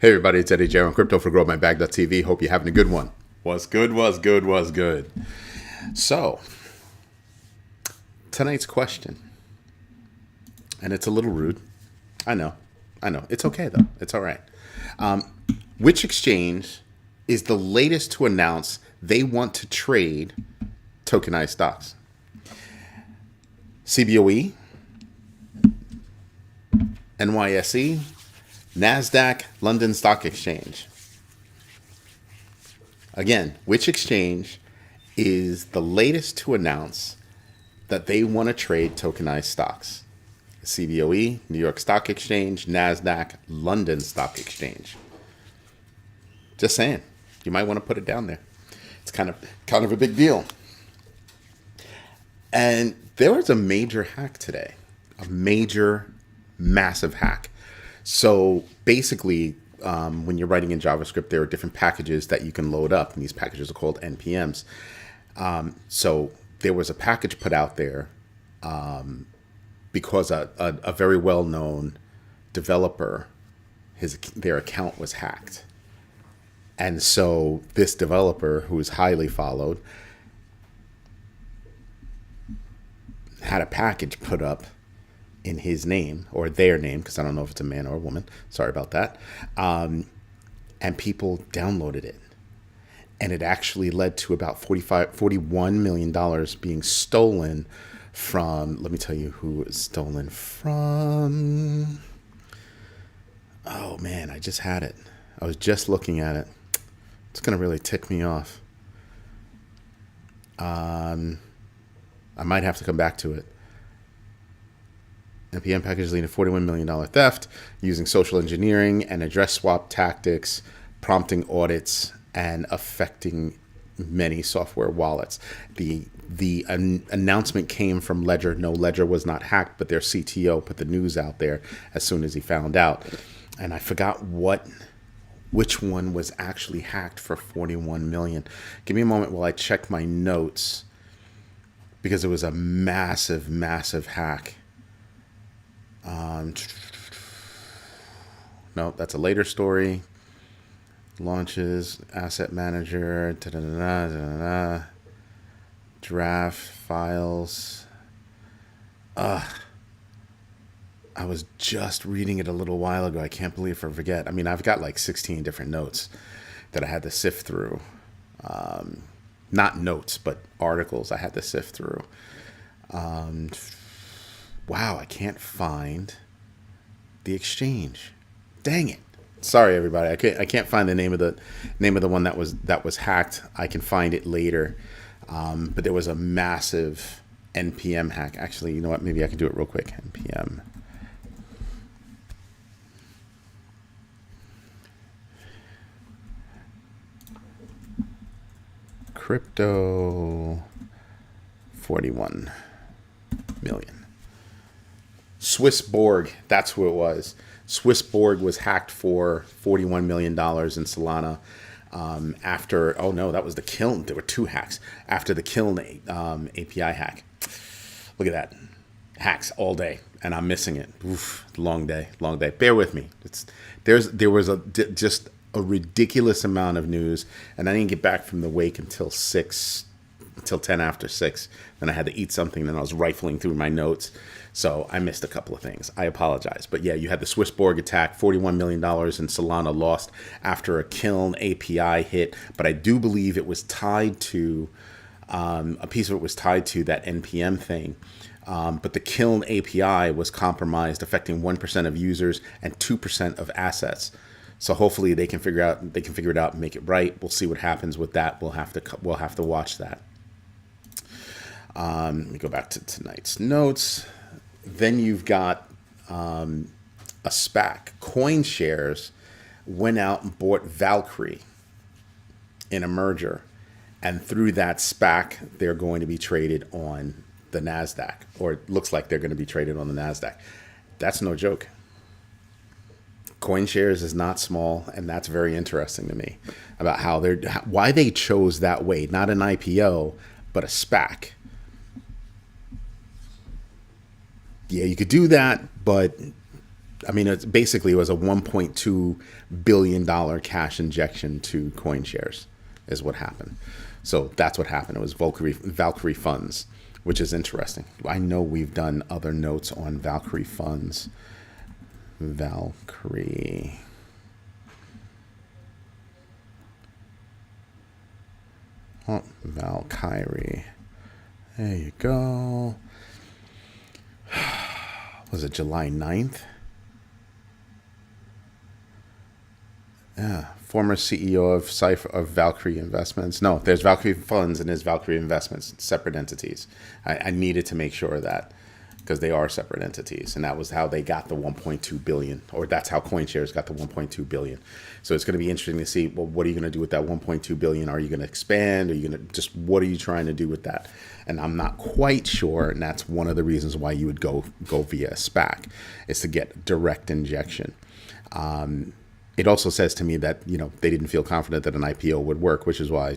Hey everybody, it's Eddie J on Crypto for GrowMyBag.tv. Hope you're having a good one. Was good. So, tonight's question, and it's a little rude. I know. It's okay though. It's all right. Which exchange is the latest to announce they want to trade tokenized stocks? CBOE, NYSE, NASDAQ, London Stock Exchange. Again, which exchange is the latest to announce that they want to trade tokenized stocks? CBOE, New York Stock Exchange, NASDAQ, London Stock Exchange. Just saying, you might want to put it down there. It's kind of a big deal. And there was a major hack today, massive hack. So basically, when you're writing in JavaScript, there are different packages that you can load up, and these packages are called NPMs. So there was a package put out there because a very well-known developer, their account was hacked. And so this developer, who is highly followed, had a package put up in his name, or their name, because I don't know if it's a man or a woman. Sorry about that. And people downloaded it. And it actually led to about $41 million being stolen from, let me tell you who it was stolen from. Oh man, I just had it. I was just looking at it. It's going to really tick me off. I might have to come back to it. NPM package leading to $41 million theft using social engineering and address swap tactics, prompting audits, and affecting many software wallets. The announcement came from Ledger. No, Ledger was not hacked, but their CTO put the news out there as soon as he found out. And I forgot which one was actually hacked for $41 million. Give me a moment while I check my notes, because it was a massive hack. No, that's a later story. Launches, asset manager, draft files. I was just reading it a little while ago. I can't believe I forget. I mean, I've got like 16 different notes that I had to sift through. Not notes, but articles I had to sift through. Wow, I can't find the exchange. Dang it! Sorry, everybody. I can't find the name of the one that was hacked. I can find it later. But there was a massive NPM hack. Actually, you know what? Maybe I can do it real quick. NPM. Crypto 41 million. Swiss Borg, that's who it was. Swiss Borg was hacked for $41 million in Solana after, oh no, that was the Kiln. There were two hacks. After the Kiln API hack. Look at that. Hacks all day, and I'm missing it. Oof, long day. Bear with me. There was just a ridiculous amount of news, and I didn't get back from the wake until 10 after 6. Then I had to eat something, then I was rifling through my notes. So I missed a couple of things. I apologize. But yeah, you had the Swiss Borg attack, $41 million in Solana lost after a Kiln API hit. But I do believe it was tied to, a piece of it was tied to that NPM thing. But the Kiln API was compromised, affecting 1% of users and 2% of assets. So hopefully they can figure it out and make it right. We'll see what happens with that. We'll have to watch that. Let me go back to tonight's notes. Then you've got a SPAC. CoinShares went out and bought Valkyrie in a merger, and through that SPAC, they're going to be traded on the NASDAQ, or it looks like they're going to be traded on the NASDAQ. That's no joke. CoinShares is not small, and that's very interesting to me about why they chose that way, not an IPO, but a SPAC. Yeah, you could do that, but I mean, it was a $1.2 billion cash injection to CoinShares is what happened. So that's what happened. It was Valkyrie funds, which is interesting. I know we've done other notes on Valkyrie funds. Valkyrie. Oh, Valkyrie. There you go. Was it July 9th? Yeah, former CEO of Valkyrie Investments. No, there's Valkyrie Funds and there's Valkyrie Investments, separate entities. I needed to make sure of that because they are separate entities, and that was how they got the 1.2 billion, or that's how CoinShares got the 1.2 billion. So it's going to be interesting to see, well, what are you going to do with that 1.2 billion? Are you going to expand? Are you going to just, what are you trying to do with that? And I'm not quite sure, and that's one of the reasons why you would go via a SPAC, is to get direct injection. It also says to me that, they didn't feel confident that an IPO would work, which is why,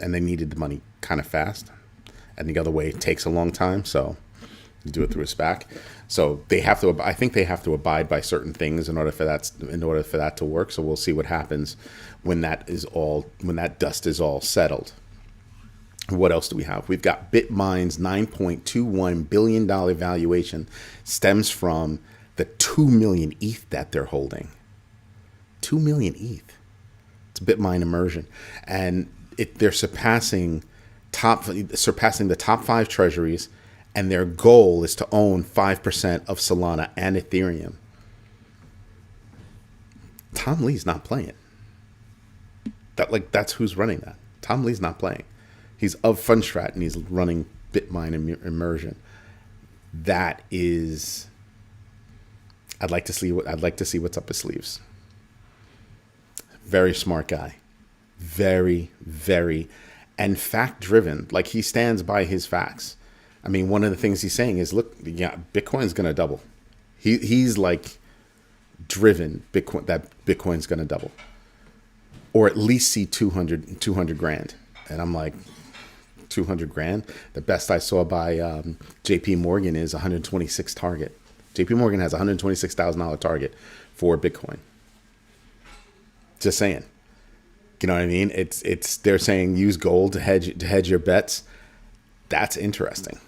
and they needed the money kind of fast. And the other way takes a long time, so you do it through a SPAC. So I think they have to abide by certain things in order for that to work. So we'll see what happens when that dust is all settled. What else do we have? We've got BitMine's $9.21 billion valuation stems from the 2 million ETH that they're holding. 2 million ETH. It's BitMine immersion. And they're surpassing the top 5 treasuries, and their goal is to own 5% of Solana and Ethereum. Tom Lee's not playing. That's who's running that. Tom Lee's not playing. He's of Fundstrat and he's running BitMine immersion. That is, I'd like to see what's up his sleeves. Very smart guy. Very, very, and fact driven. Like, he stands by his facts. I mean, one of the things he's saying is, look, yeah, Bitcoin's going to double. He's like driven that Bitcoin's going to double, or at least see 200 grand. And I'm like, 200 grand? The best I saw by JP Morgan is 126 target. JP Morgan has $126,000 target for Bitcoin. Just saying. You know what I mean? It's they're saying use gold to hedge your bets. That's interesting.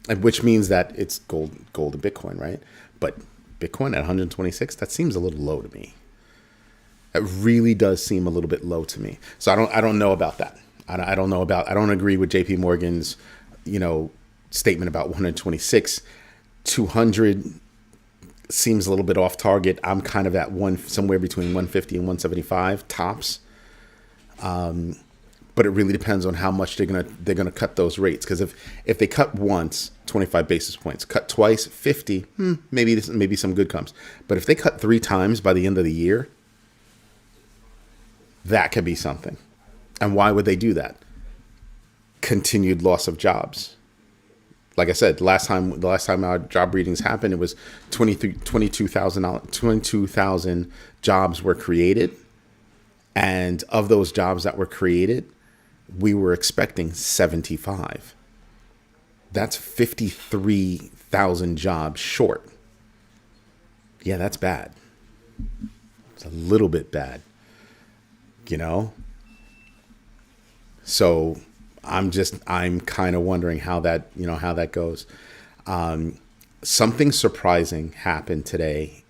And which means that it's gold and Bitcoin, right? But Bitcoin at 126, that seems a little low to me. It really does seem a little bit low to me. So I don't know about that. I don't agree with JP Morgan's, statement about 126. 200 seems a little bit off target. I'm kind of at somewhere between 150 and 175 tops. But it really depends on how much they're gonna cut those rates. Because if they cut once, 25 basis points, cut twice, 50, maybe some good comes. But if they cut 3 times by the end of the year, that could be something. And why would they do that? Continued loss of jobs. Like I said, the last time our job readings happened, it was 22,000 jobs were created. And of those jobs that were created, we were expecting 75. That's 53,000 jobs short. Yeah, that's bad. It's a little bit bad, So I'm kind of wondering how that goes. Something surprising happened today,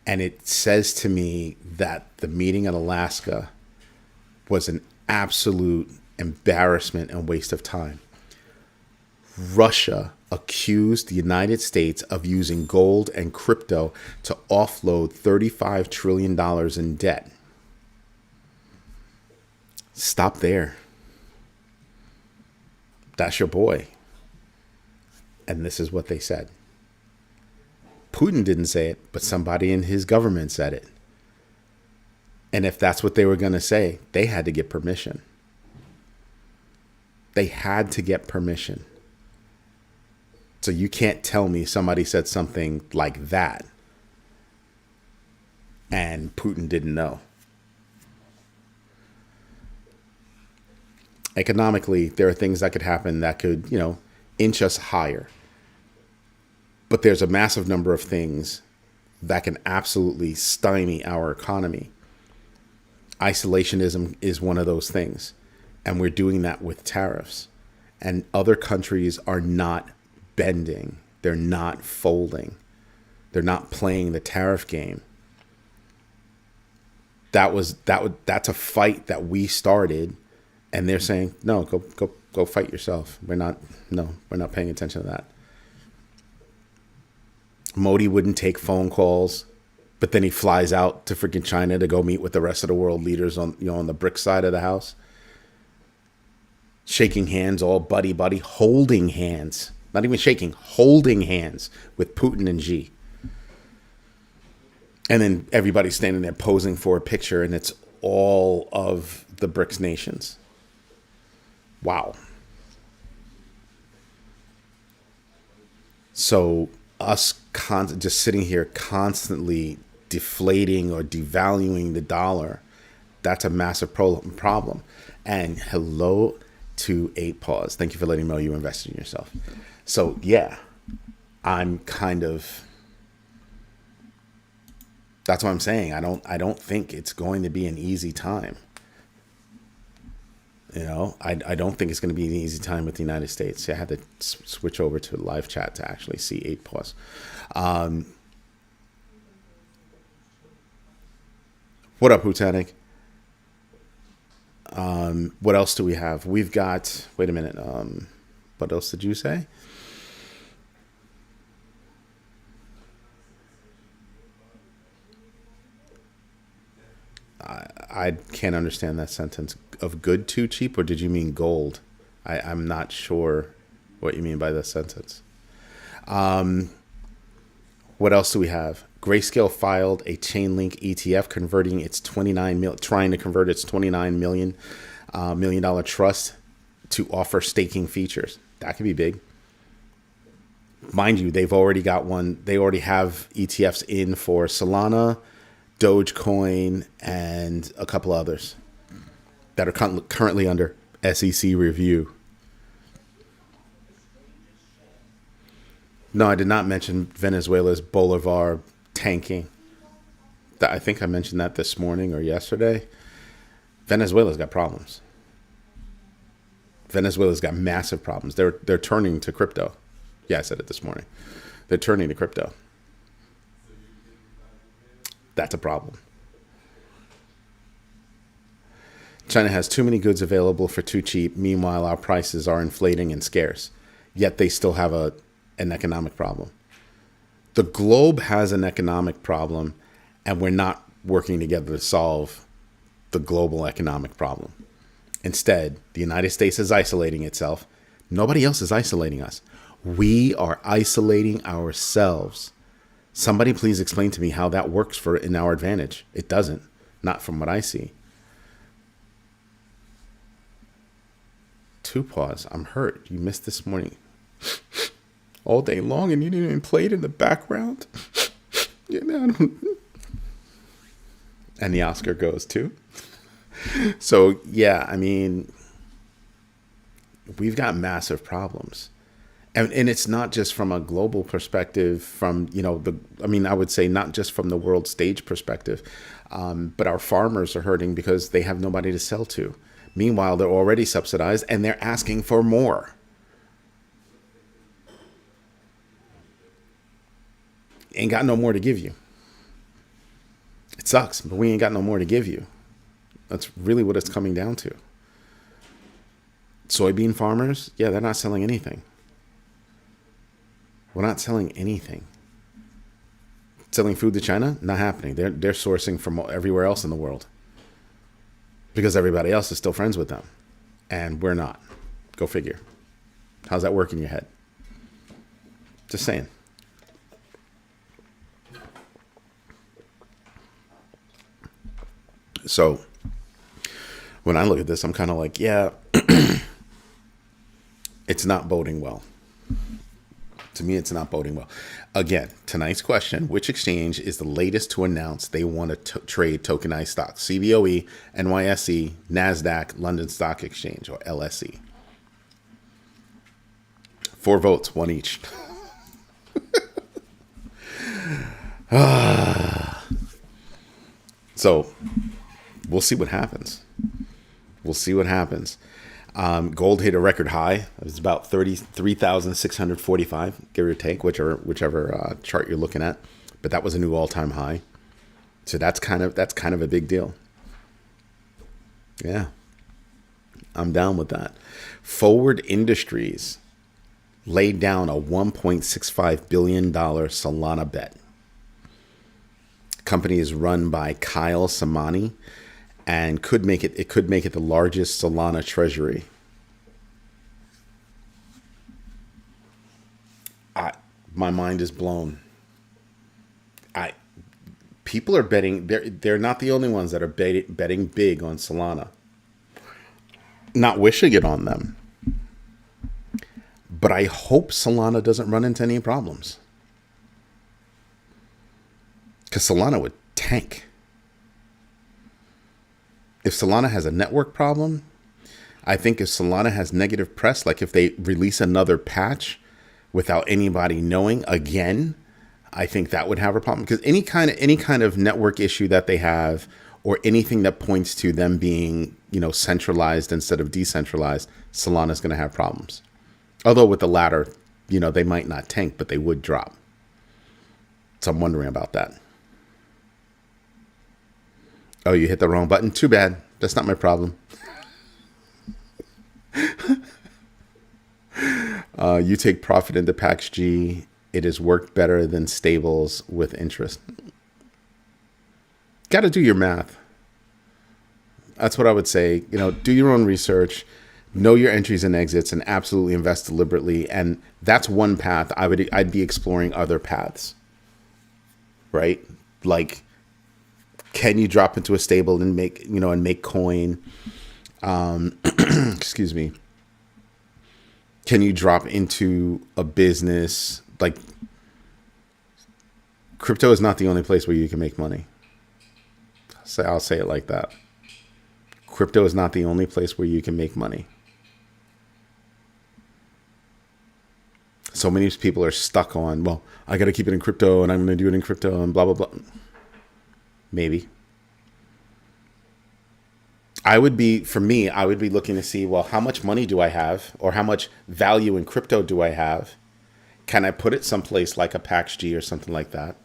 and it says to me that the meeting in Alaska was an absolute embarrassment and waste of time. Russia accused the United States of using gold and crypto to offload $35 trillion in debt. Stop there. That's your boy. And this is what they said. Putin didn't say it, but somebody in his government said it. And if that's what they were going to say, they had to get permission. They had to get permission. So you can't tell me somebody said something like that and Putin didn't know. Economically, there are things that could happen that could, inch us higher. But there's a massive number of things that can absolutely stymie our economy. Isolationism is one of those things. And we're doing that with tariffs. And other countries are not bending. They're not folding. They're not playing the tariff game. That's a fight that we started, and they're saying, no, go fight yourself. We're not paying attention to that. Modi wouldn't take phone calls, but then he flies out to freaking China to go meet with the rest of the world leaders on the BRICS side of the house. Shaking hands, all buddy, holding hands, not even shaking, holding hands with Putin and Xi. And then everybody's standing there posing for a picture, and it's all of the BRICS nations. Wow. So us just sitting here constantly deflating or devaluing the dollar, that's a massive problem. And hello to 8 Pause. Thank you for letting me know you invested in yourself. So yeah, I'm kind of... That's what I'm saying. I don't think it's going to be an easy time. I don't think it's going to be an easy time with the United States. I had to switch over to live chat to actually see 8 Pause. What up, Hutanik? What else do we have? We've got, wait a minute. What else did you say? I can't understand that sentence. Of good too cheap, or did you mean gold? I'm not sure what you mean by that sentence. What else do we have? Grayscale filed a Chainlink ETF trying to convert its $29 million trust to offer staking features. That could be big. Mind you, they've already got one. They already have ETFs in for Solana, Dogecoin, and a couple others that are currently under SEC review. No, I did not mention Venezuela's Bolivar tanking. I think I mentioned that this morning or yesterday. Venezuela's got problems. Venezuela's got massive problems. They're turning to crypto. Yeah, I said it this morning. They're turning to crypto. That's a problem. China has too many goods available for too cheap. Meanwhile, our prices are inflating and scarce. Yet they still have an economic problem. The globe has an economic problem, and we're not working together to solve the global economic problem. Instead, the United States is isolating itself. Nobody else is isolating us. We are isolating ourselves. Somebody please explain to me how that works in our advantage. It doesn't, not from what I see. 2 Pause. I'm hurt. You missed this morning all day long, and you didn't even play it in the background. And the Oscar goes too. So yeah, I mean, we've got massive problems. And it's not just from a global perspective, I would say not just from the world stage perspective, but our farmers are hurting because they have nobody to sell to. Meanwhile, they're already subsidized and they're asking for more. Ain't got no more to give you. It sucks, but we ain't got no more to give you. That's really what it's coming down to. Soybean farmers, yeah, they're not selling anything. We're not selling anything. Selling food to China, not happening. They're sourcing from everywhere else in the world because everybody else is still friends with them, and we're not. Go figure. How's that work in your head? Just saying. So when I look at this, I'm kind of like, yeah, it's not boding well. To me, it's not boding well. Again, tonight's question, which exchange is the latest to announce they want to trade tokenized stocks? CBOE, NYSE, NASDAQ, London Stock Exchange, or LSE? 4 votes, 1 each. So we'll see what happens. We'll see what happens. Gold hit a record high. It was about 33,645, give or take, whichever chart you're looking at. But that was a new all-time high. So that's kind of a big deal. Yeah, I'm down with that. Forward Industries laid down a $1.65 billion Solana bet. Company is run by Kyle Samani and could make it the largest Solana treasury. My mind is blown. People are betting. They're not the only ones that are betting big on Solana. Not wishing it on them. But I hope Solana doesn't run into any problems. Because Solana would tank. If Solana has a network problem, I think if Solana has negative press, like if they release another patch without anybody knowing again, I think that would have a problem. Because any kind of network issue that they have, or anything that points to them being, centralized instead of decentralized, Solana's going to have problems. Although with the latter, they might not tank, but they would drop. So I'm wondering about that. Oh, you hit the wrong button? Too bad. That's not my problem. You take profit into PAX-G. It has worked better than stables with interest. Got to do your math. That's what I would say. Do your own research, know your entries and exits, and absolutely invest deliberately. And that's one path. I'd be exploring other paths, right? Like, can you drop into a stable and make coin? Excuse me. Can you drop into a business? Like, crypto is not the only place where you can make money. I'll say it like that. Crypto is not the only place where you can make money. So many people are stuck on, well, I got to keep it in crypto and I'm going to do it in crypto and blah, blah, blah. Maybe. I would be looking to see, well, how much money do I have, or how much value in crypto do I have? Can I put it someplace like a PAX-G or something like that,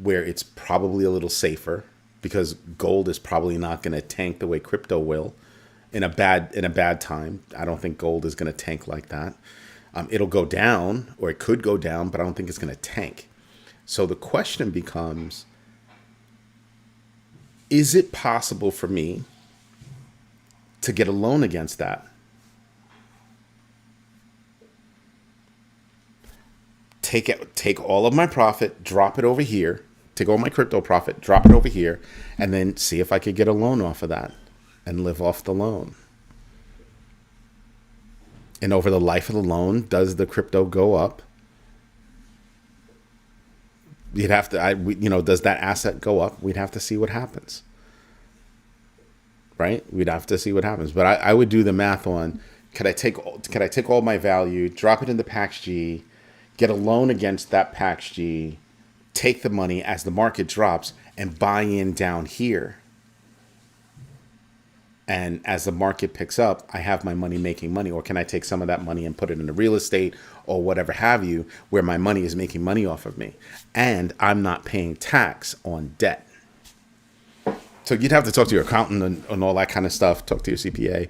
where it's probably a little safer, because gold is probably not going to tank the way crypto will in a bad time. I don't think gold is going to tank like that. It'll go down, or it could go down, but I don't think it's going to tank. So the question becomes, is it possible for me to get a loan against that? Take all of my profit, drop it over here, take all my crypto profit, drop it over here, and then see if I could get a loan off of that and live off the loan. And over the life of the loan, does the crypto go up? You'd have to, does that asset go up? We'd have to see what happens. Right? We'd have to see what happens. But I would do the math on, could I take all my value, drop it into PAX-G, get a loan against that PAX-G, take the money as the market drops and buy in down here. And as the market picks up, I have my money making money. Or can I take some of that money and put it into real estate or whatever have you, where my money is making money off of me, and I'm not paying tax on debt? So you'd have to talk to your accountant and all that kind of stuff. Talk to your CPA.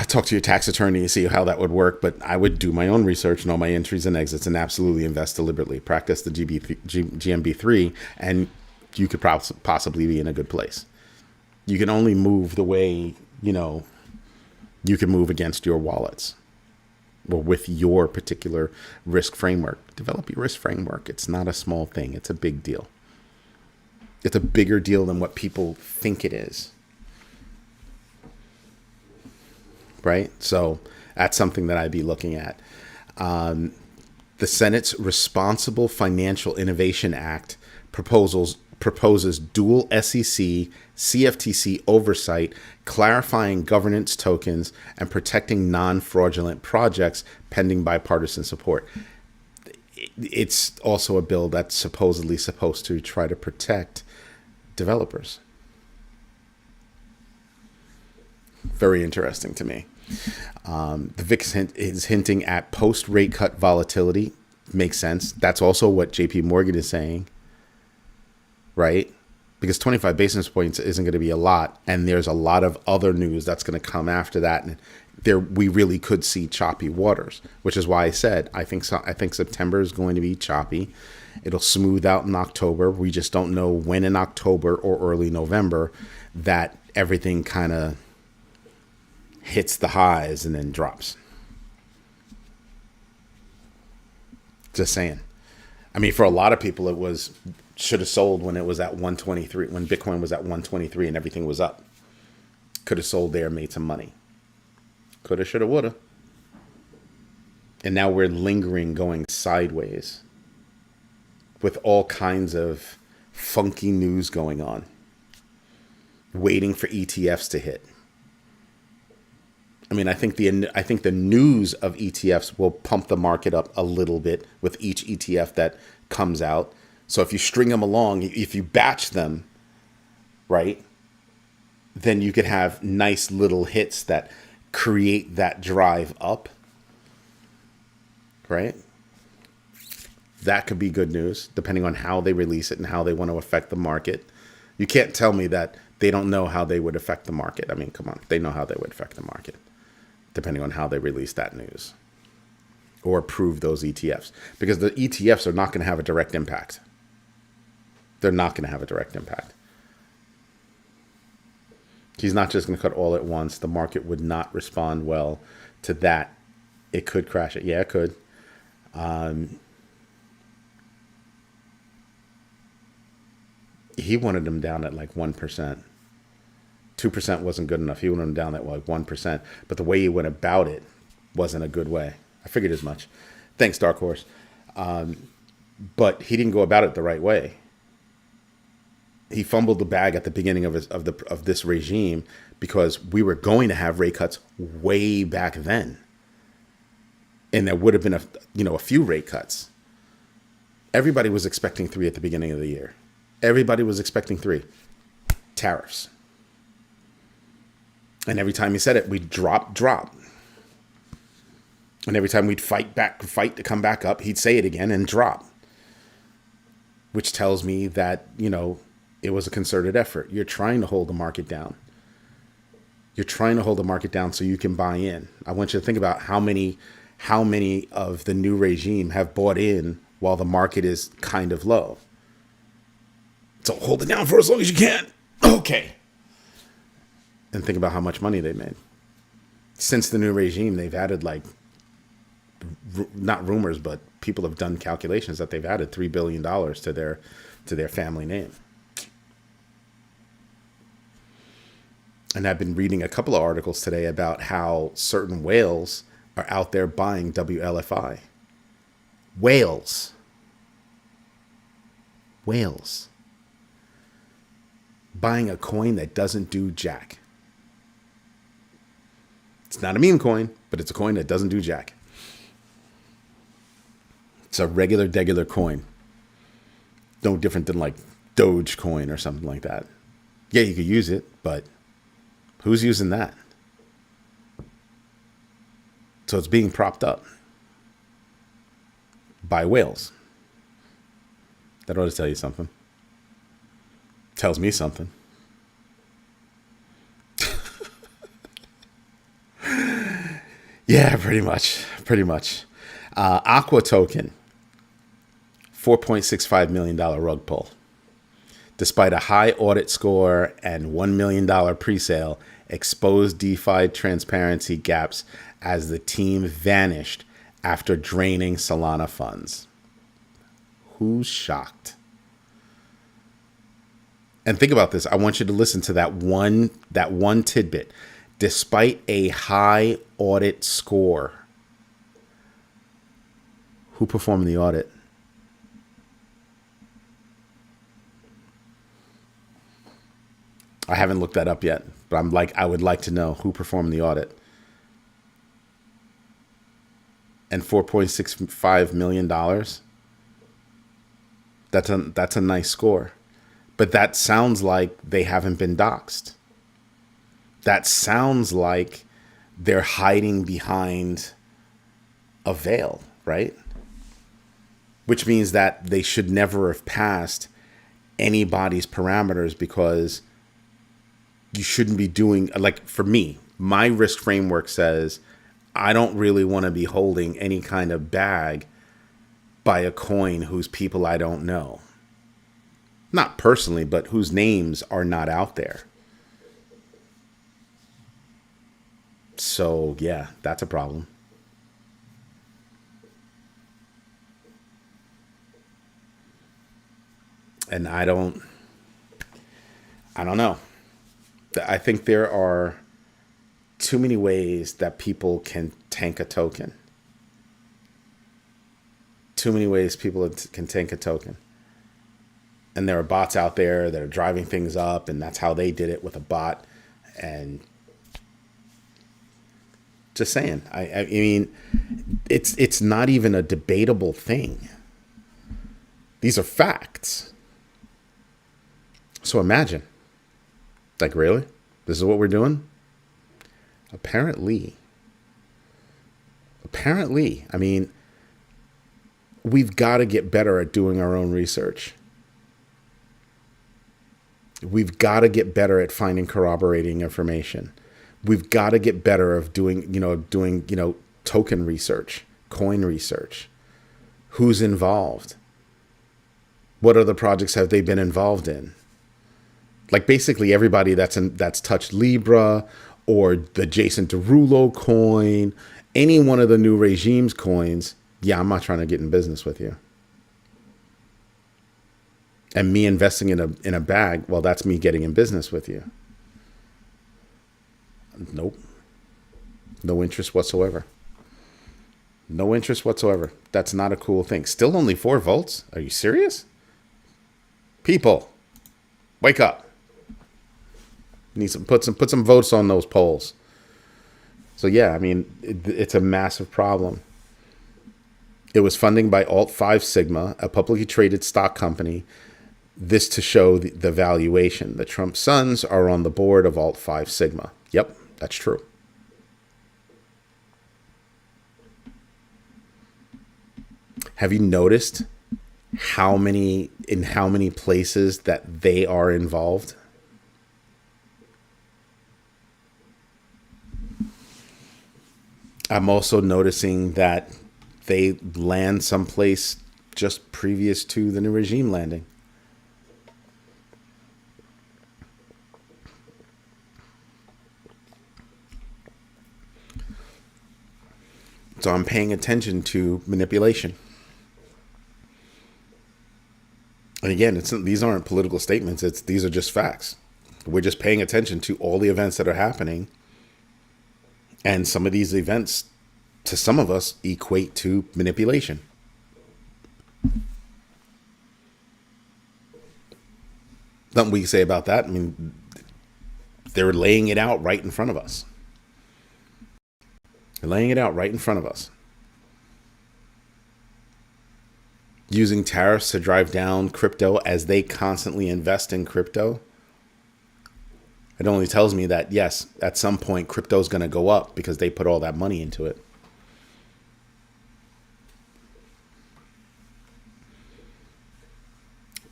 Talk to your tax attorney and see how that would work. But I would do my own research, know my entries and exits, and absolutely invest deliberately. Practice the GMB3, and you could possibly be in a good place. You can only move the way, you can move against your wallets, or with your particular risk framework. Develop your risk framework. It's not a small thing. It's a big deal. It's a bigger deal than what people think it is. Right? So that's something that I'd be looking at. The Senate's Responsible Financial Innovation Act proposes dual SEC, CFTC oversight, clarifying governance tokens, and protecting non-fraudulent projects pending bipartisan support. it's also a bill that's supposedly supposed to try to protect developers. Very interesting to me. The VIX is hinting at post-rate cut volatility. Makes sense. That's also what JP Morgan is saying, right? Because 25 basis points isn't going to be a lot, and there's a lot of other news that's going to come after that, and we really could see choppy waters, which is why I said I think September is going to be choppy. It'll smooth out in October. We just don't know when in October or early November that everything kind of hits the highs and then drops. Just saying. I mean, for a lot of people, it was should have sold when it was at 123, when Bitcoin was at 123 and everything was up. Could have sold there, made some money. Coulda, shoulda, woulda. And now we're lingering, going sideways with all kinds of funky news going on, waiting for ETFs to hit. I mean, I think the news of ETFs will pump the market up a little bit with each ETF that comes out. So if you string them along, if you batch them, right, then you could have nice little hits that create that drive up, right? That could be good news, depending on how they release it and how they want to affect the market. You can't tell me that they don't know how they would affect the market. I mean, come on, they know how they would affect the market, depending on how they release that news or approve those ETFs. Because the ETFs are not going to have a direct impact. They're not going to have a direct impact. He's not just going to cut all at once. The market would not respond well to that. It could crash it. Yeah, it could. He wanted them down at like 1%. 2% wasn't good enough. He wanted them down at like 1%. But the way he went about it wasn't a good way. I figured as much. Thanks, Dark Horse. But he didn't go about it the right way. He fumbled the bag at the beginning of this regime because we were going to have rate cuts way back then, and there would have been a few rate cuts. Everybody was expecting 3 at the beginning of the year. Everybody was expecting 3 tariffs, and every time he said it, we'd drop, and every time we'd fight to come back up, he'd say it again and drop, which tells me that it was a concerted effort. You're trying to hold the market down. You're trying to hold the market down so you can buy in. I want you to think about how many of the new regime have bought in while the market is kind of low. So hold it down for as long as you can. Okay. And think about how much money they made. Since the new regime, they've added not rumors, but people have done calculations that they've added $3 billion to their family name. And I've been reading a couple of articles today about how certain whales are out there buying WLFI. Whales. Buying a coin that doesn't do jack. It's not a meme coin, but it's a coin that doesn't do jack. It's a regular coin. No different than like Dogecoin or something like that. Yeah, you could use it, but who's using that? So it's being propped up by whales. That ought to tell you something. Tells me something. Yeah, pretty much. Aqua token, $4.65 million rug pull. Despite a high audit score and $1 million pre-sale, exposed DeFi transparency gaps as the team vanished after draining Solana funds. Who's shocked? And think about this. I want you to listen to that one tidbit. Despite a high audit score, who performed the audit? I haven't looked that up yet, but I would like to know who performed the audit. and $4.65 million. That's a nice score. But that sounds like they haven't been doxxed. That sounds like they're hiding behind a veil, right? Which means that they should never have passed anybody's parameters, because you shouldn't be doing, like, for me, my risk framework says I don't really want to be holding any kind of bag by a coin whose people I don't know. Not personally, but whose names are not out there. So, yeah, that's a problem. And I don't know. I think there are too many ways that people can tank a token. Too many ways people can tank a token. And there are bots out there that are driving things up, and that's how they did it with a bot. And just saying, I mean, it's not even a debatable thing. These are facts. So imagine, like, really? This is what we're doing? Apparently, I mean, we've got to get better at doing our own research. We've got to get better at finding corroborating information. We've got to get better of doing token research, coin research. Who's involved? What other projects have they been involved in? Like, basically everybody that's touched Libra or the Jason Derulo coin, any one of the new regime's coins. Yeah, I'm not trying to get in business with you. And me investing in a bag, well, that's me getting in business with you. Nope. No interest whatsoever. No interest whatsoever. That's not a cool thing. Still only 4 votes? Are you serious? People, wake up. Need some put some votes on those polls. So yeah, I mean, it's a massive problem. It was funding by Alt 5 Sigma, a publicly traded stock company. This to show the valuation. The Trump sons are on the board of Alt 5 Sigma. Yep, that's true. Have you noticed how many places that they are involved? I'm also noticing that they land someplace just previous to the new regime landing. So I'm paying attention to manipulation. And again, these aren't political statements. These are just facts. We're just paying attention to all the events that are happening. And some of these events, to some of us, equate to manipulation. Nothing we can say about that. I mean, they're laying it out right in front of us. They're laying it out right in front of us. Using tariffs to drive down crypto as they constantly invest in crypto. It only tells me that, yes, at some point, crypto is going to go up because they put all that money into it.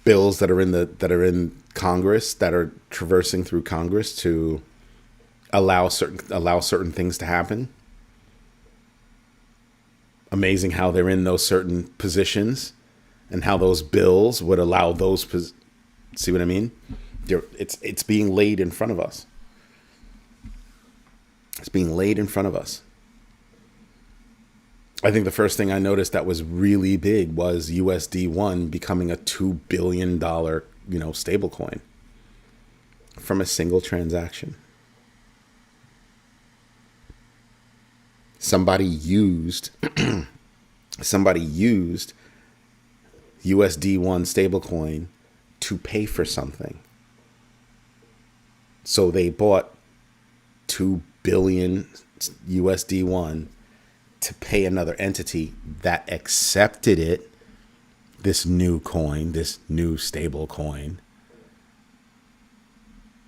Bills that are in Congress, that are traversing through Congress to allow certain things to happen. Amazing how they're in those certain positions and how those bills would allow those. See what I mean? It's being laid in front of us. It's being laid in front of us. I think the first thing I noticed that was really big was USD1 becoming a $2 billion, stable coin from a single transaction. Somebody used USD1 stablecoin to pay for something. So they bought 2 billion USD1 to pay another entity that accepted it, this new coin, this new stable coin.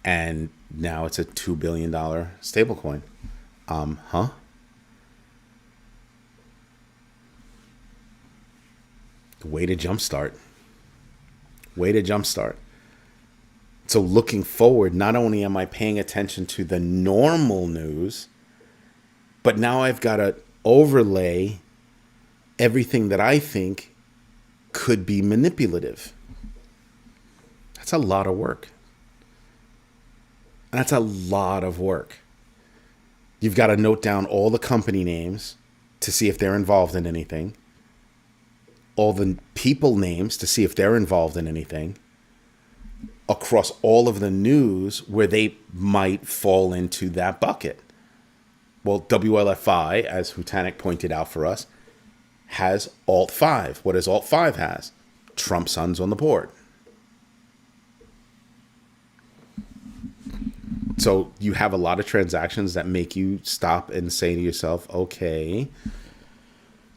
And now it's a $2 billion stable coin. Way to jumpstart. Way to jumpstart. So looking forward, not only am I paying attention to the normal news, but now I've got to overlay everything that I think could be manipulative. That's a lot of work. And that's a lot of work. You've got to note down all the company names to see if they're involved in anything. All the people names to see if they're involved in anything. Across all of the news where they might fall into that bucket. Well, WLFI, as Hutanik pointed out for us, has Alt 5. What does Alt 5 has? Trump sons on the board. So you have a lot of transactions that make you stop and say to yourself, okay,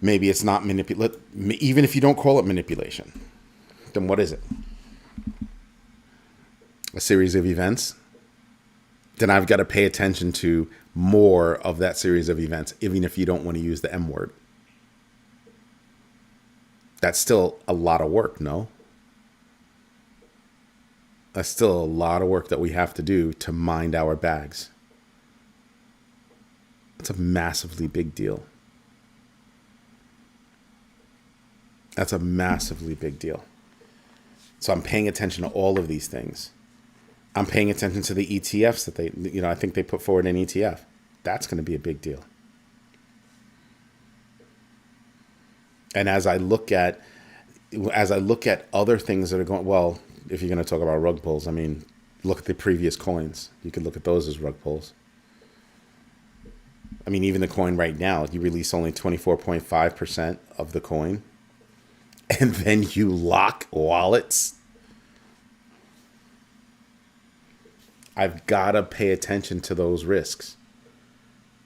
maybe it's not manipulation. Even if you don't call it manipulation, then what is it? A series of events? Then I've got to pay attention to more of that series of events, even if you don't want to use the M word. That's still a lot of work, no? That's still a lot of work that we have to do to mind our bags. It's a massively big deal. That's a massively big deal. So I'm paying attention to all of these things. I'm paying attention to the ETFs that they, I think they put forward an ETF. That's going to be a big deal. And as I look at other things that are going, well, if you're going to talk about rug pulls, I mean, look at the previous coins. You could look at those as rug pulls. I mean, even the coin right now, you release only 24.5% of the coin, and then you lock wallets. I've got to pay attention to those risks.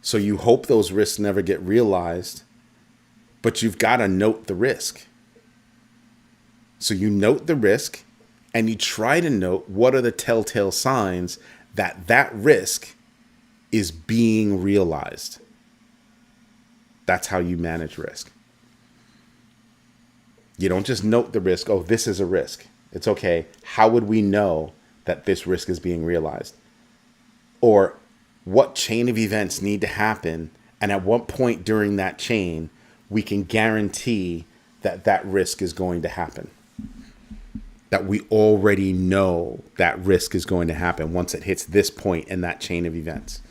So you hope those risks never get realized, but you've got to note the risk. So you note the risk and you try to note what are the telltale signs that that risk is being realized. That's how you manage risk. You don't just note the risk. Oh, this is a risk. It's okay. How would we know that this risk is being realized? Or what chain of events need to happen, and at what point during that chain we can guarantee that that risk is going to happen? That we already know that risk is going to happen once it hits this point in that chain of events.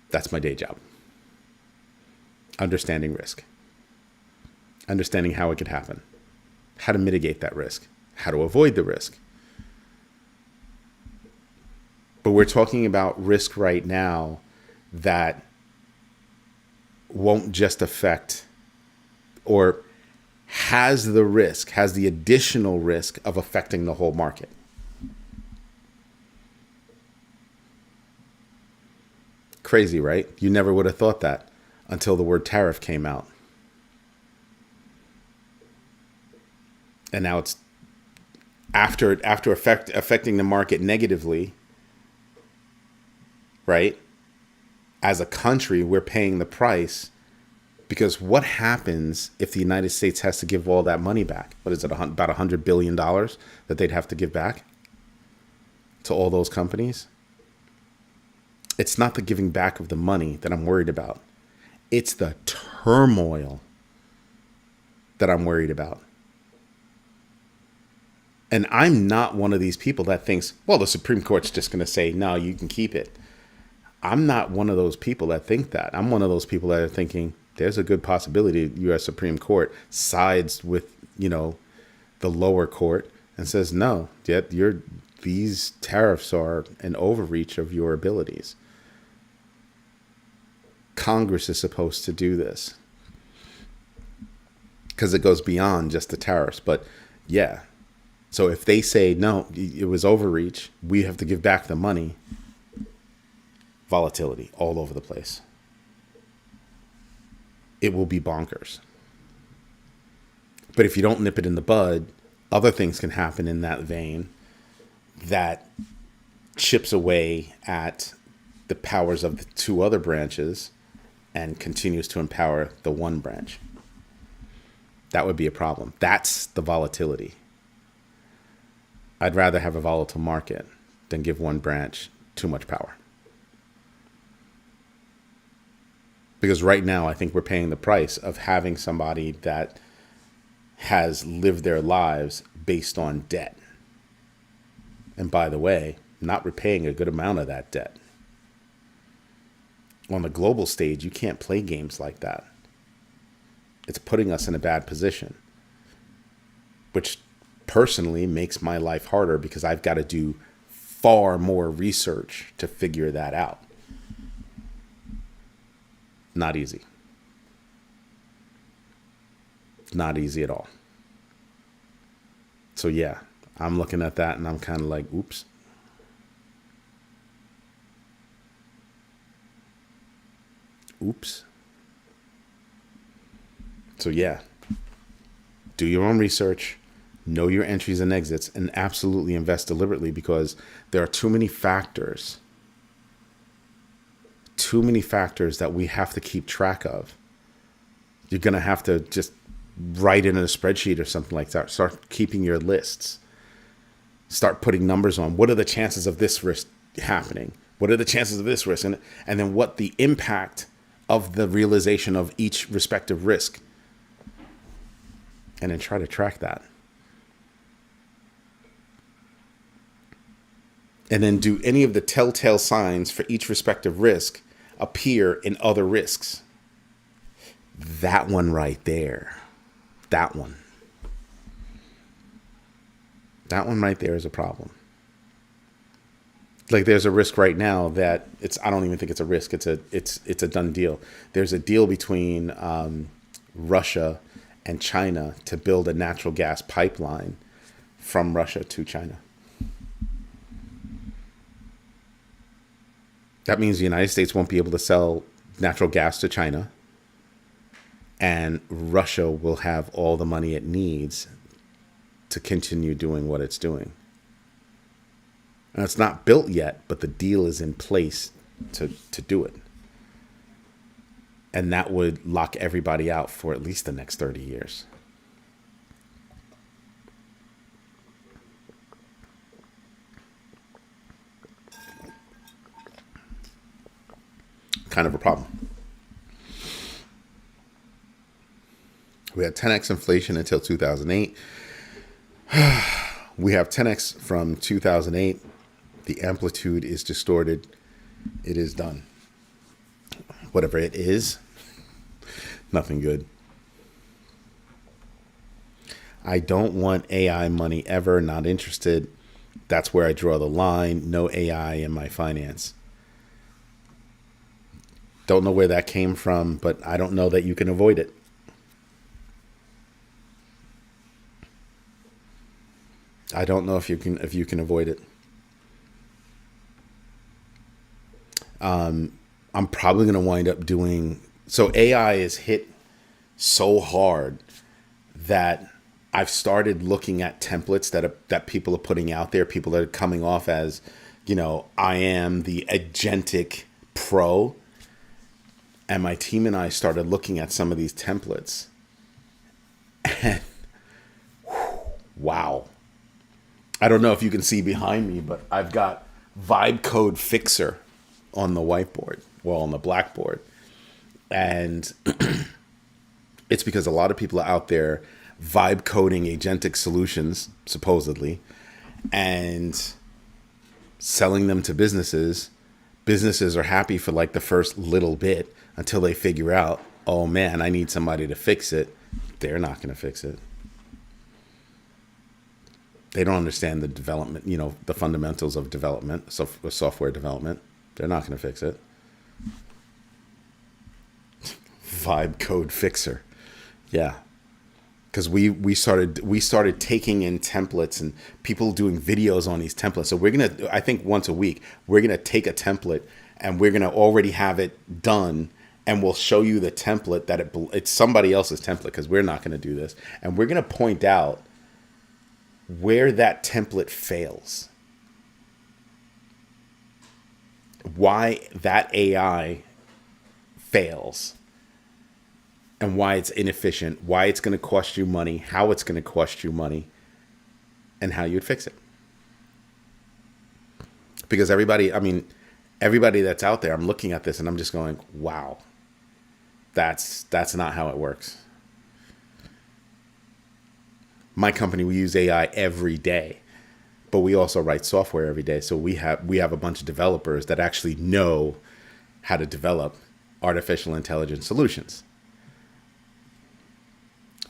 That's my day job. Understanding risk. Understanding how it could happen. How to mitigate that risk. How to avoid the risk. But we're talking about risk right now that won't just affect, or has the additional risk of affecting the whole market. Crazy, right? You never would have thought that until the word tariff came out. And now it's after affecting the market negatively, right? As a country, we're paying the price, because what happens if the United States has to give all that money back? What is it, about $100 billion that they'd have to give back to all those companies? It's not the giving back of the money that I'm worried about. It's the turmoil that I'm worried about. And I'm not one of these people that thinks, well, the Supreme Court's just going to say, no, you can keep it. I'm not one of those people that think that. I'm one of those people that are thinking there's a good possibility the U.S. Supreme Court sides with, the lower court and says, no, yet these tariffs are an overreach of your abilities. Congress is supposed to do this because it goes beyond just the tariffs. But yeah, so if they say, no, it was overreach, we have to give back the money, volatility all over the place. it will be bonkers. But if you don't nip it in the bud, other things can happen in that vein that chips away at the powers of the two other branches and continues to empower the one branch. That would be a problem. That's the volatility. I'd rather have a volatile market than give one branch too much power. Because right now, I think we're paying the price of having somebody that has lived their lives based on debt. And by the way, not repaying a good amount of that debt. On the global stage, you can't play games like that. It's putting us in a bad position, which personally makes my life harder because I've got to do far more research to figure that out. Not easy. Not easy at all. So yeah, I'm looking at that and I'm kind of like, oops. Oops. So yeah, do your own research, know your entries and exits, and absolutely invest deliberately because there are too many factors that we have to keep track of. You're going to have to just write it in a spreadsheet or something like that. Start keeping your lists. Start putting numbers on. What are the chances of this risk happening? What are the chances of this risk? And then what the impact of the realization of each respective risk. And then try to track that. And then do any of the telltale signs for each respective risk appear in other risks. That one right there. That one right there is a problem. Like there's a risk right now that I don't even think it's a risk. It's a done deal. There's a deal between Russia and China to build a natural gas pipeline from Russia to China. That means the United States won't be able to sell natural gas to China, and Russia will have all the money it needs to continue doing what it's doing. And it's not built yet, but the deal is in place to do it. And that would lock everybody out for at least the next 30 years. Kind of a problem. We had 10x inflation until 2008. We have 10x from 2008. The amplitude is distorted. It is done. Whatever it is, nothing good. I don't want AI money ever. Not interested. That's where I draw the line. No AI in my finance. Don't know where that came from, but I don't know that you can avoid it. I don't know if you can avoid it. I'm probably going to wind up doing, so AI is hit so hard that I've started looking at templates that people are putting out there, people that are coming off as, I am the agentic pro. And my team and I started looking at some of these templates. And wow. I don't know if you can see behind me, but I've got vibe code fixer on the whiteboard, well, on the blackboard. And it's because a lot of people are out there vibe coding agentic solutions, supposedly, and selling them to businesses. Businesses are happy for like the first little bit until they figure out, oh man, I need somebody to fix it. They're not going to fix it. They don't understand the development, the fundamentals of development, software development. They're not going to fix it. Vibe code fixer. Yeah. Because we started taking in templates and people doing videos on these templates. So we're going to, I think once a week, we're going to take a template and we're going to already have it done and we'll show you the template that it's somebody else's template, because we're not going to do this. And we're going to point out where that template fails, why that AI fails, and why it's inefficient, why it's going to cost you money, how it's going to cost you money, and how you'd fix it. Because everybody that's out there, I'm looking at this and I'm just going, wow, that's not how it works. My company, we use AI every day, but we also write software every day. So we have a bunch of developers that actually know how to develop artificial intelligence solutions.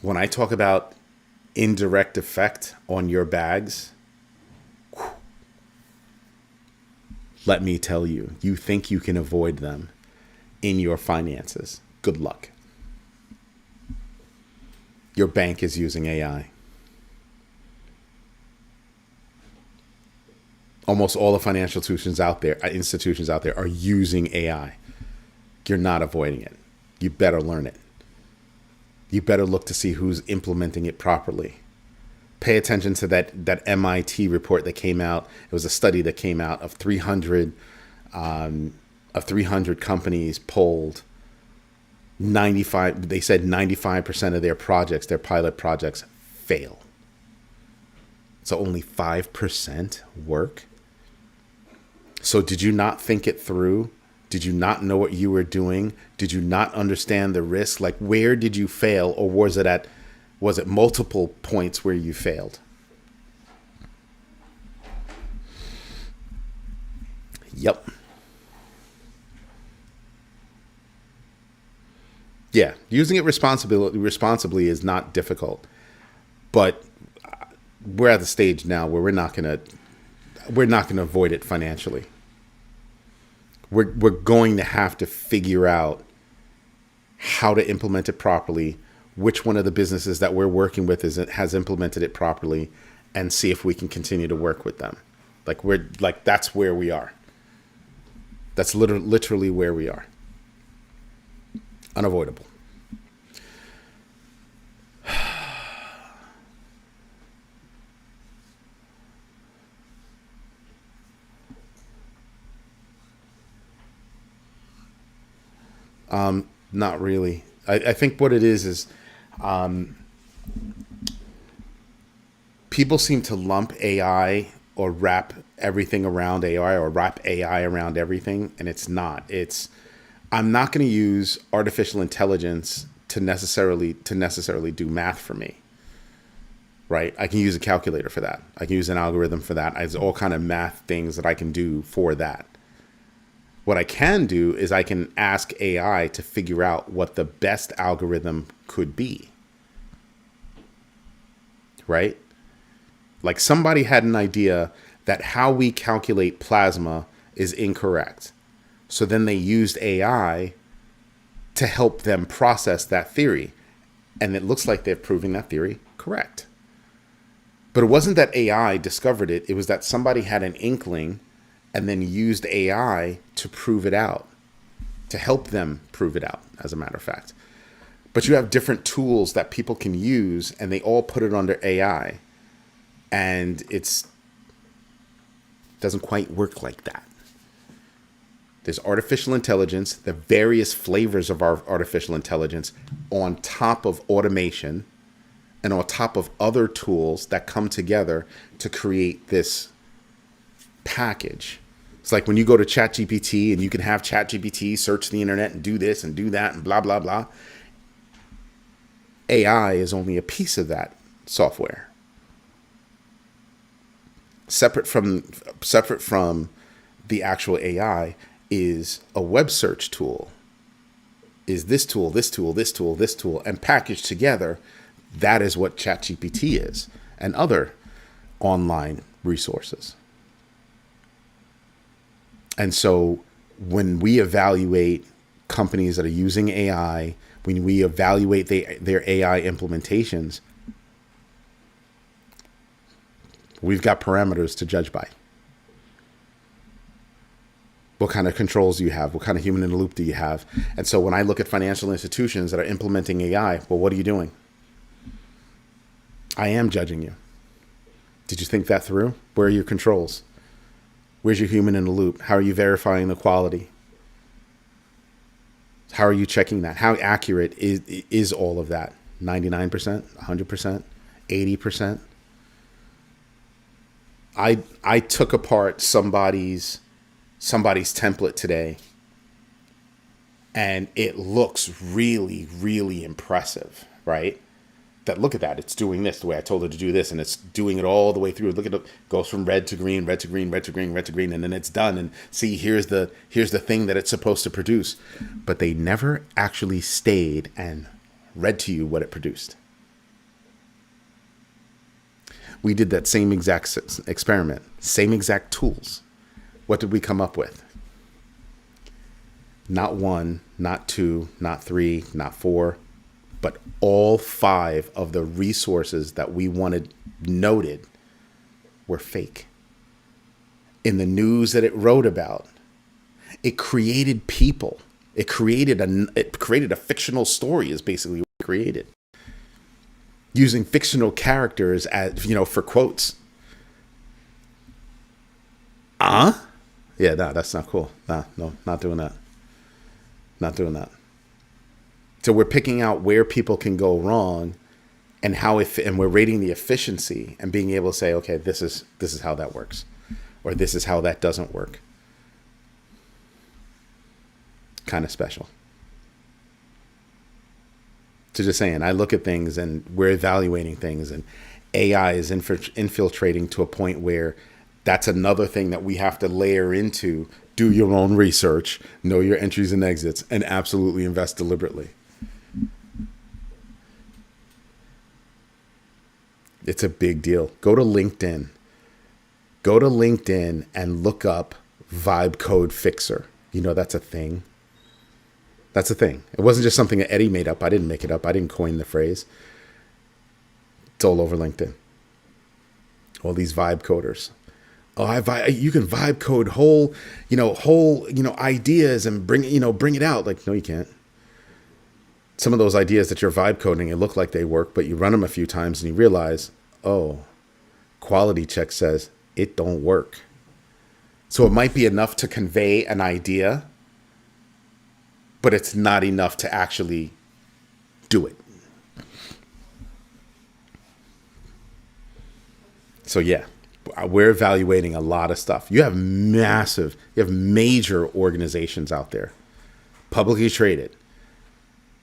When I talk about indirect effect on your bags, let me tell you, you think you can avoid them in your finances. Good luck. Your bank is using AI. Almost all the financial institutions out there are using AI. You're not avoiding it. You better learn it. You better look to see who's implementing it properly. Pay attention to that MIT report that came out. It was a study that came out of 300 companies polled. 95. They said 95% of their projects, their pilot projects, fail. So only 5% work. So did you not think it through? Did you not know what you were doing? Did you not understand the risk? Like, where did you fail? Or was it multiple points where you failed? Yep. Yeah, using it responsibly is not difficult. But we're at the stage now where we're not going to avoid it financially. We're going to have to figure out how to implement it properly, which one of the businesses that we're working with has implemented it properly, and see if we can continue to work with them. That's where we are. That's literally where we are. Unavoidable. Not really. I think what it is people seem to lump AI or wrap everything around AI or wrap AI around everything, and it's not. I'm not going to use artificial intelligence to necessarily do math for me. Right? I can use a calculator for that. I can use an algorithm for that. There's all kind of math things that I can do for that. What I can do is I can ask AI to figure out what the best algorithm could be. Right? Like, somebody had an idea that how we calculate plasma is incorrect. So then they used AI to help them process that theory. And it looks like they're proving that theory correct. But it wasn't that AI discovered it. It was that somebody had an inkling and then used AI to prove it out, to help them prove it out, as a matter of fact. But you have different tools that people can use, and they all put it under AI. And it doesn't quite work like that. There's artificial intelligence, the various flavors of our artificial intelligence, on top of automation and on top of other tools that come together to create this package. It's like when you go to ChatGPT and you can have ChatGPT search the internet and do this and do that and blah, blah, blah. AI is only a piece of that software. Separate from the actual AI is a web search tool. Is this tool, this tool, this tool, this tool, and packaged together, that is what ChatGPT is, and other online resources. And so when we evaluate companies that are using AI, when we evaluate their AI implementations, we've got parameters to judge by. What kind of controls do you have? What kind of human in the loop do you have? And so when I look at financial institutions that are implementing AI, well, what are you doing? I am judging you. Did you think that through? Where are your controls? Where's your human in the loop? How are you verifying the quality? How are you checking that? How accurate is all of that? 99%, 100%, 80%? I took apart somebody's template today, and it looks really, really impressive, right? That look at that, it's doing this the way I told it to do this, and it's doing it all the way through. Look at it, goes from red to green, red to green, red to green, red to green, and then it's done. And see, here's the thing that it's supposed to produce. But they never actually stayed and read to you what it produced. We did that same exact experiment, same exact tools. What did we come up with? Not one, not two, not three, not four, but all 5 of the resources that we wanted noted were fake. In the news that it wrote about, it created people. It created a fictional story is basically what it created. Using fictional characters as, for quotes. Yeah, no, that's not cool. No, not doing that. Not doing that. So we're picking out where people can go wrong, and and we're rating the efficiency and being able to say, okay, this is how that works, or this is how that doesn't work. Kind of special. So just saying, I look at things and we're evaluating things, and AI is infiltrating to a point where that's another thing that we have to layer into. Do your own research, know your entries and exits, and absolutely invest deliberately. It's a big deal. Go to LinkedIn. Go to LinkedIn and look up Vibe Code Fixer. That's a thing. That's a thing. It wasn't just something that Eddie made up. I didn't make it up. I didn't coin the phrase. It's all over LinkedIn. All these vibe coders. You can vibe code whole ideas and bring it out. Like, no, you can't. Some of those ideas that you're vibe coding, it look like they work, but you run them a few times and you realize, quality check says it don't work. So it might be enough to convey an idea, but it's not enough to actually do it. So yeah, we're evaluating a lot of stuff. You have major organizations out there, publicly traded,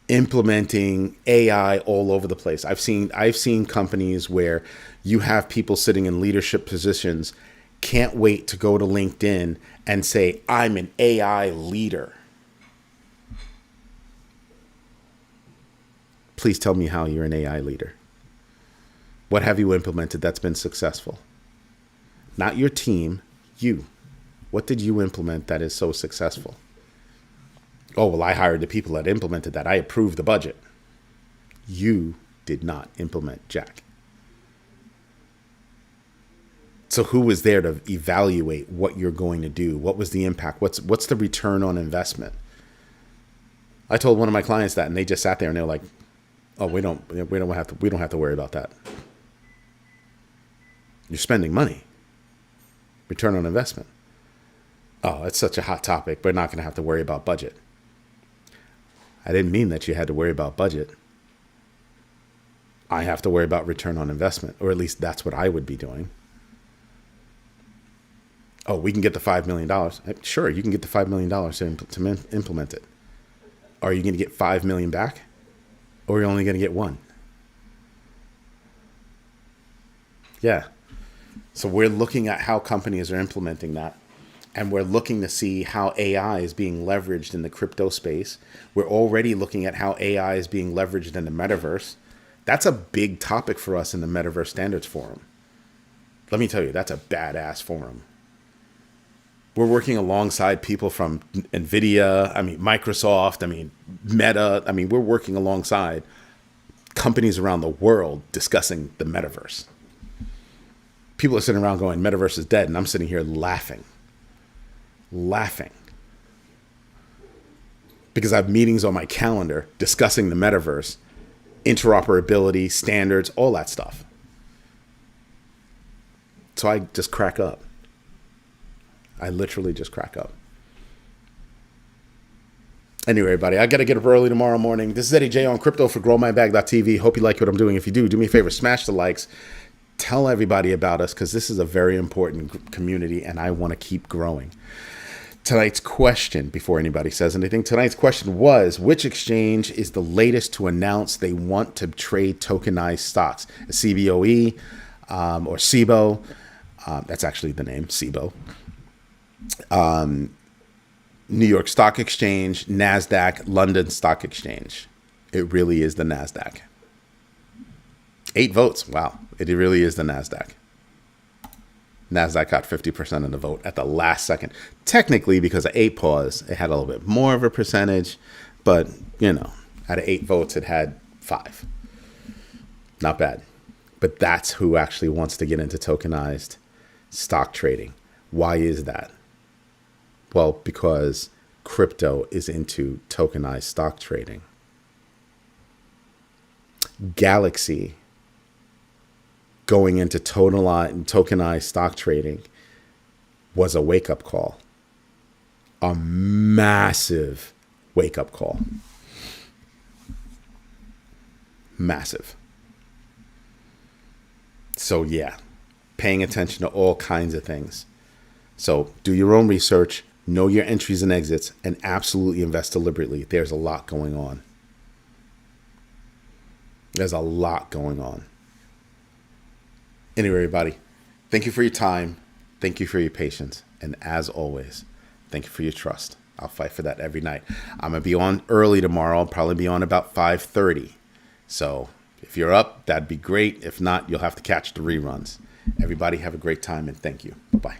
implementing AI all over the place. I've seen companies where you have people sitting in leadership positions, can't wait to go to LinkedIn and say, I'm an AI leader. Please tell me how you're an AI leader. What have you implemented that's been successful? Not your team, you. What did you implement that is so successful? Oh, well, I hired the people that implemented that. I approved the budget. You did not implement jack. So who was there to evaluate what you're going to do? What was the impact? What's the return on investment? I told one of my clients that, and they just sat there and they're like, "Oh, we don't have to worry about that. You're spending money. Return on investment. Oh, it's such a hot topic. We're not going to have to worry about budget." I didn't mean that you had to worry about budget. I have to worry about return on investment, or at least that's what I would be doing. Oh, we can get the $5 million. Sure, you can get the $5 million to implement it. Are you going to get $5 million back? Or are you only going to get one? Yeah. So we're looking at how companies are implementing that. And we're looking to see how AI is being leveraged in the crypto space. We're already looking at how AI is being leveraged in the metaverse. That's a big topic for us in the Metaverse Standards Forum. Let me tell you, that's a badass forum. We're working alongside people from NVIDIA, Microsoft, Meta. We're working alongside companies around the world discussing the metaverse. People are sitting around going, metaverse is dead. And I'm sitting here laughing. because I have meetings on my calendar discussing the metaverse, interoperability, standards, all that stuff. So I just crack up. I literally just crack up. Anyway, everybody, I got to get up early tomorrow morning. This is Eddie J on crypto for growmybag.tv. Hope you like what I'm doing. If you do me a favor, smash the likes. Tell everybody about us because this is a very important community and I want to keep growing. Tonight's question, before anybody says anything, tonight's question was, which exchange is the latest to announce they want to trade tokenized stocks? CBOE or CBO. That's actually the name, CBO. New York Stock Exchange, NASDAQ, London Stock Exchange. It really is the NASDAQ. 8 votes. Wow. It really is the NASDAQ. NASDAQ got 50% of the vote at the last second. Technically, because of 8 pause, it had a little bit more of a percentage. But, you know, out of 8 votes, it had 5. Not bad. But that's who actually wants to get into tokenized stock trading. Why is that? Well, because crypto is into tokenized stock trading. Galaxy going into tokenized stock trading was a wake-up call. A massive wake-up call. Massive. So yeah, paying attention to all kinds of things. So do your own research, know your entries and exits, and absolutely invest deliberately. There's a lot going on. There's a lot going on. Anyway, everybody, thank you for your time. Thank you for your patience. And as always, thank you for your trust. I'll fight for that every night. I'm going to be on early tomorrow. I'll probably be on about 5:30. So if you're up, that'd be great. If not, you'll have to catch the reruns. Everybody have a great time and thank you. Bye-bye.